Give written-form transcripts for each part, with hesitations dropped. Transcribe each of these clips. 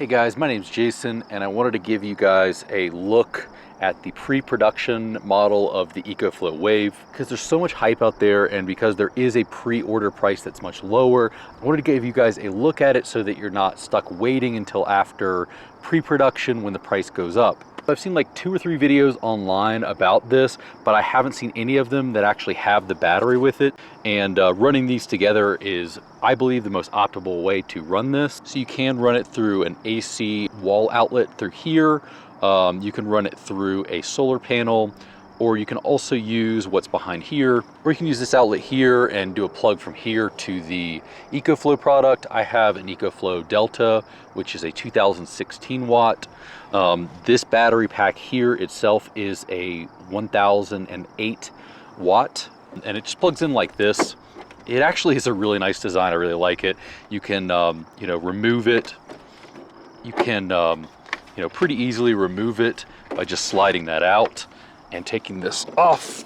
Hey guys, my name's Jason and I wanted to give you guys a look at the pre-production model of the EcoFlow Wave because there's so much hype out there, and because there is a pre-order price that's much lower, I wanted to give you guys a look at it so that you're not stuck waiting until after pre-production when the price goes up. I've seen like 2 or 3 videos online about this, but I haven't seen any of them that actually have the battery with it. And running these together is, I believe, the most optimal way to run this. So you can run it through an AC wall outlet through here. You can run it through a solar panel, or you can also use what's behind here, or you can use this outlet here and do a plug from here to the EcoFlow product. I have an EcoFlow Delta, which is a 2016 watt. This battery pack here itself is a 1008 watt, and it just plugs in like this. It actually is a really nice design. I really like it. You can, remove it. You can, pretty easily remove it by just sliding that out and taking this off.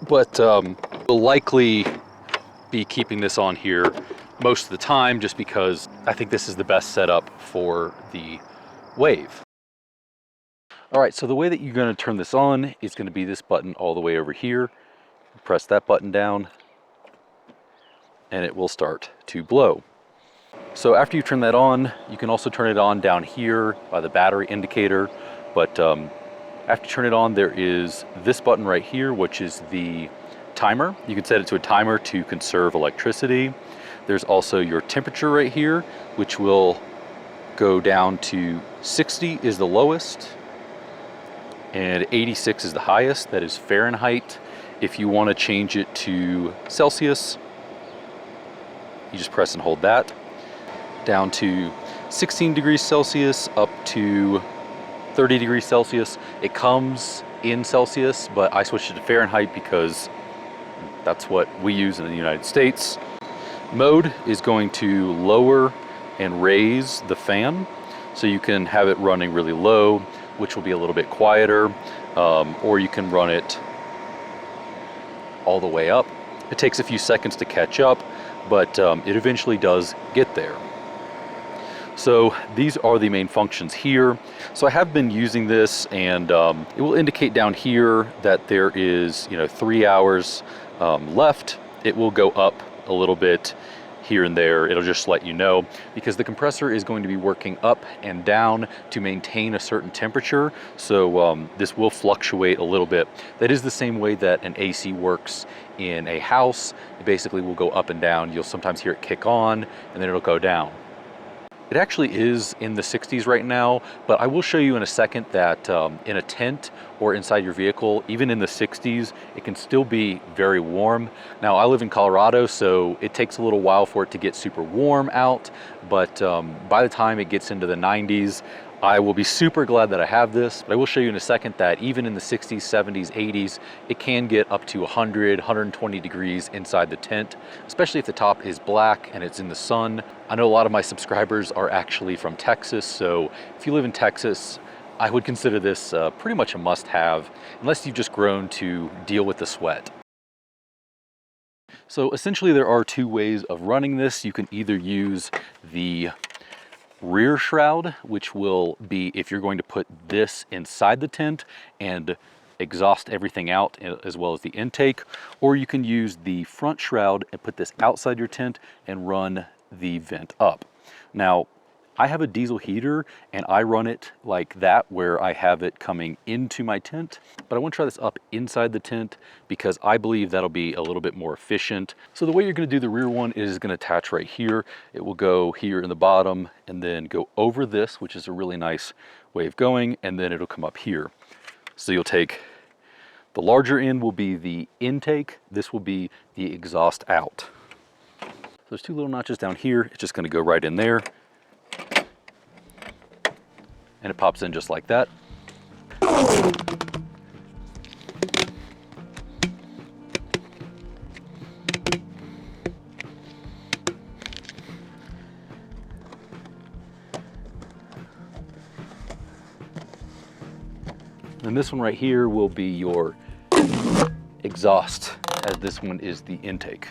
But we'll likely be keeping this on here most of the time, just because I think this is the best setup for the Wave. All right, so the way that you're going to turn this on is going to be this button all the way over here. Press that button down and it will start to blow. So after you turn that on, you can also turn it on down here by the battery indicator. But after you turn it on, there is this button right here, which is the timer. You can set it to a timer to conserve electricity. There's also your temperature right here, which will go down to 60 is the lowest and 86 is the highest. That is Fahrenheit. If you want to change it to Celsius, you just press and hold that. Down to 16 degrees Celsius up to 30 degrees Celsius. It comes in Celsius, but I switched it to Fahrenheit because that's what we use in the United States. Mode is going to lower and raise the fan, so you can have it running really low, which will be a little bit quieter, or you can run it all the way up. It takes a few seconds to catch up, but it eventually does get there. So these are the main functions here. So I have been using this, and it will indicate down here that there is 3 hours left. It will go up a little bit here and there. It'll just let you know, because the compressor is going to be working up and down to maintain a certain temperature. So this will fluctuate a little bit. That is the same way that an AC works in a house. It basically will go up and down. You'll sometimes hear it kick on and then it'll go down. It actually is in the 60s right now, but I will show you in a second that in a tent or inside your vehicle, even in the 60s, it can still be very warm. Now, I live in Colorado, so it takes a little while for it to get super warm out, but by the time it gets into the 90s, I will be super glad that I have this. But I will show you in a second that even in the 60s, 70s, 80s, it can get up to 100, 120 degrees inside the tent, especially if the top is black and it's in the sun. I know a lot of my subscribers are actually from Texas, so if you live in Texas, I would consider this pretty much a must-have, unless you've just grown to deal with the sweat. So essentially there are 2 ways of running this. You can either use the rear shroud, which will be if you're going to put this inside the tent and exhaust everything out, as well as the intake, or you can use the front shroud and put this outside your tent and run the vent up. Now, I have a diesel heater and I run it like that, where I have it coming into my tent, but I want to try this up inside the tent because I believe that'll be a little bit more efficient. So the way you're going to do the rear one is going to attach right here. It will go here in the bottom and then go over this, which is a really nice way of going, and then it'll come up here. So you'll take the larger end will be the intake. This will be the exhaust out. So there's 2 little notches down here. It's just going to go right in there. And it pops in just like that. And this one right here will be your exhaust, as this one is the intake.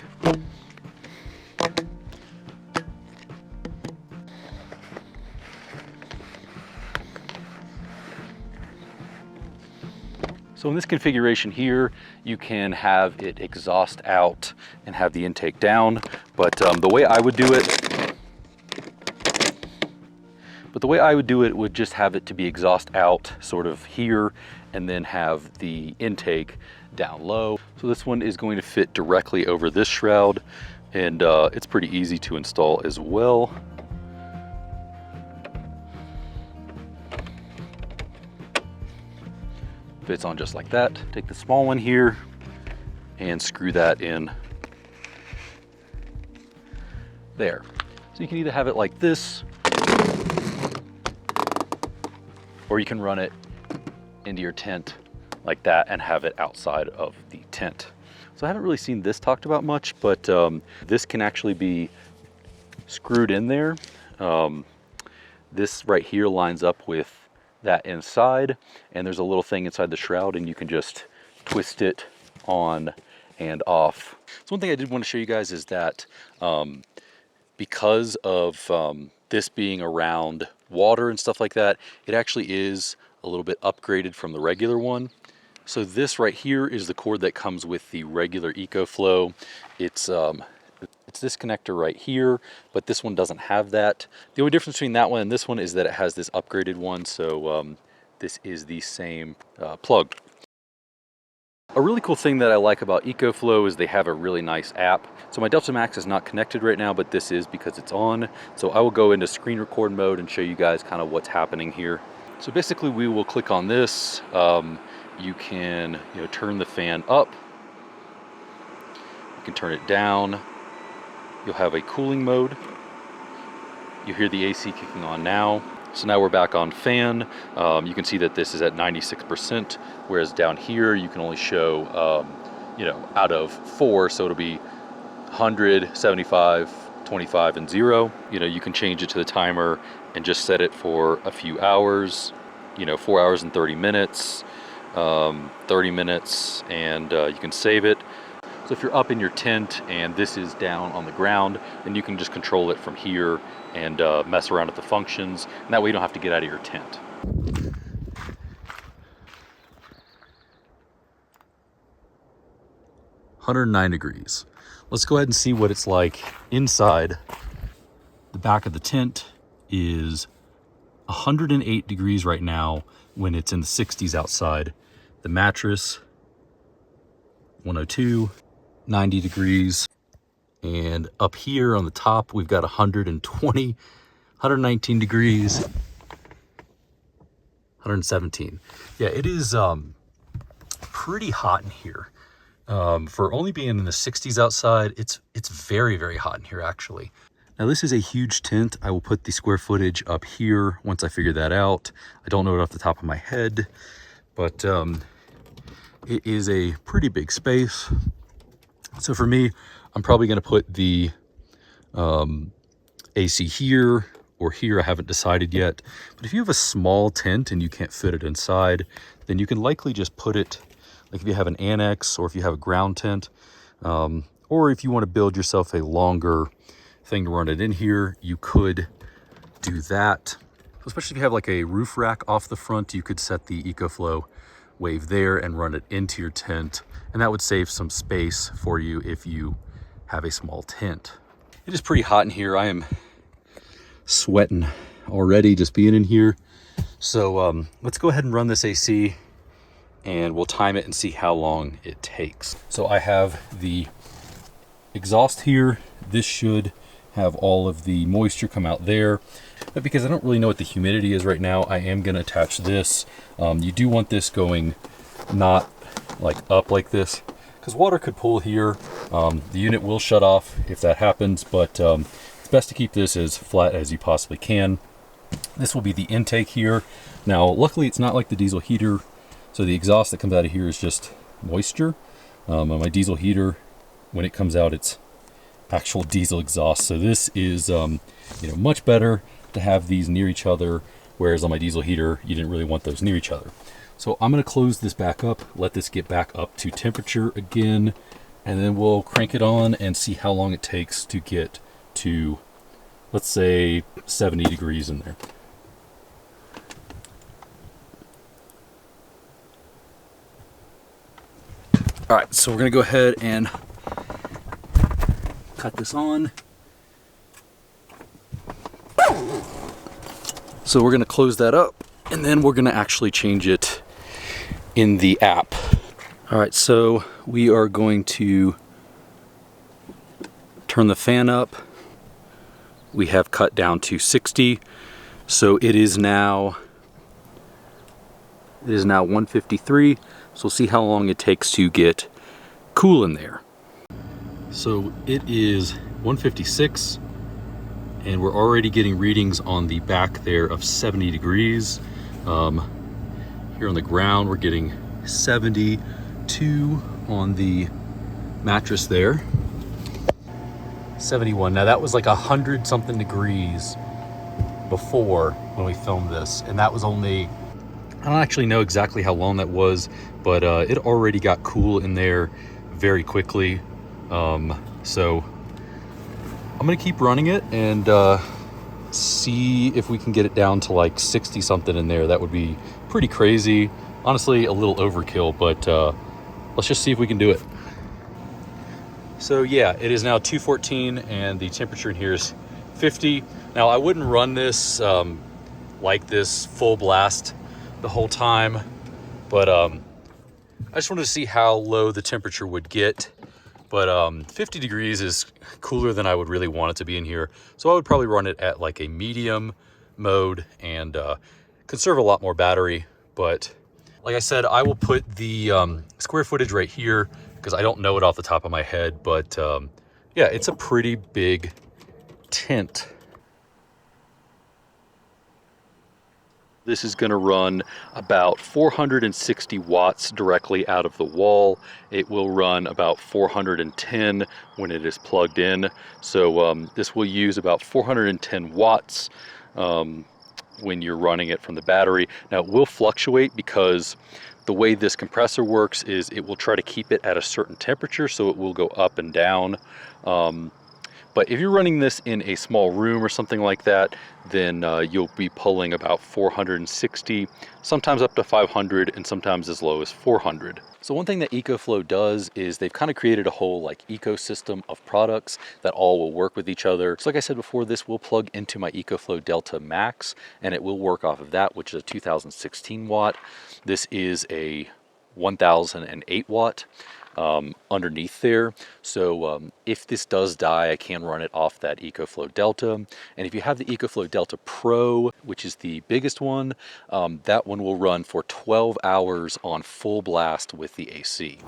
So in this configuration here, you can have it exhaust out and have the intake down, but the way I would do it would just have it to be exhaust out sort of here and then have the intake down low. So this one is going to fit directly over this shroud, and it's pretty easy to install as well. Fits on just like that. Take the small one here and screw that in there. So you can either have it like this, or you can run it into your tent like that and have it outside of the tent. So I haven't really seen this talked about much, but this can actually be screwed in there. This right here lines up with that inside, and there's a little thing inside the shroud, and you can just twist it on and off. So one thing I did want to show you guys is that because of this being around water and stuff like that, it actually is a little bit upgraded from the regular one. So this right here is the cord that comes with the regular EcoFlow. It's this connector right here, but this one doesn't have that. The only difference between that one and this one is that it has this upgraded one, so this is the same plug. A really cool thing that I like about EcoFlow is they have a really nice app. So my Delta Max is not connected right now, but this is because it's on. So I will go into screen record mode and show you guys kind of what's happening here. So basically we will click on this. You can turn the fan up. You can turn it down. You'll have a cooling mode. You hear the AC kicking on now. So now we're back on fan. You can see that this is at 96%, whereas down here you can only show, out of 4, so it'll be 100, 75, 25, and 0. You can change it to the timer and just set it for a few hours, 4 hours and 30 minutes, 30 minutes, and you can save it. So if you're up in your tent and this is down on the ground, then you can just control it from here and mess around with the functions. And that way you don't have to get out of your tent. "109 degrees. Let's go ahead and see what it's like inside. The back of the tent is 108 degrees right now when it's in the 60s outside. The mattress, 102. 90 degrees, and up here on the top we've got 120, 119 degrees, 117. Yeah, it is pretty hot in here. For only being in the 60s outside, it's very, very hot in here actually. Now this is a huge tent. I will put the square footage up here once I figure that out. I don't know it off the top of my head, but it is a pretty big space. So for me, I'm probably going to put the AC here or here. I haven't decided yet. But if you have a small tent and you can't fit it inside, then you can likely just put it, like if you have an annex or if you have a ground tent, or if you want to build yourself a longer thing to run it in here, you could do that. Especially if you have like a roof rack off the front, you could set the EcoFlow Wave there and run it into your tent, and that would save some space for you if you have a small tent. It is pretty hot in here. I am sweating already just being in here. So let's go ahead and run this AC and we'll time it and see how long it takes. So I have the exhaust here. This should have all of the moisture come out there. But because I don't really know what the humidity is right now, I am going to attach this. You do want this going not like up like this, because water could pool here. The unit will shut off if that happens, but it's best to keep this as flat as you possibly can. This will be the intake here. Now, luckily it's not like the diesel heater, so the exhaust that comes out of here is just moisture. On my diesel heater, when it comes out, it's actual diesel exhaust. So this is much better to have these near each other, whereas on my diesel heater you didn't really want those near each other. So I'm going to close this back up, let this get back up to temperature again, and then we'll crank it on and see how long it takes to get to, let's say, 70 degrees in there. All right, so we're gonna go ahead and cut this on. So we're gonna close that up, and then we're gonna actually change it in the app. All right, so we are going to turn the fan up. We have cut down to 60, so it is now 153. So we'll see how long it takes to get cool in there. So it is 156, and we're already getting readings on the back there of 70 degrees. Here on the ground, we're getting 72 on the mattress there. 71. Now that was like 100 something degrees before when we filmed this, and that was only, I don't actually know exactly how long that was, but it already got cool in there very quickly. So I'm gonna keep running it and see if we can get it down to like 60 something in there. That would be pretty crazy. Honestly, a little overkill, but let's just see if we can do it. So yeah, it is now 2:14 and the temperature in here is 50. Now I wouldn't run this like this full blast the whole time, but I just wanted to see how low the temperature would get. But 50 degrees is cooler than I would really want it to be in here. So I would probably run it at like a medium mode and conserve a lot more battery. But like I said, I will put the square footage right here because I don't know it off the top of my head. But yeah, it's a pretty big tent. This is going to run about 460 watts directly out of the wall. It will run about 410 when it is plugged in. So this will use about 410 watts when you're running it from the battery. Now it will fluctuate because the way this compressor works is it will try to keep it at a certain temperature, so it will go up and down. But if you're running this in a small room or something like that, then you'll be pulling about 460, sometimes up to 500, and sometimes as low as 400. So one thing that EcoFlow does is they've kind of created a whole like ecosystem of products that all will work with each other. So like I said before, this will plug into my EcoFlow Delta Max, and it will work off of that, which is a 2016 watt. This is a 1008 watt. Underneath there. So if this does die, I can run it off that EcoFlow Delta. And if you have the EcoFlow Delta Pro, which is the biggest one, that one will run for 12 hours on full blast with the AC.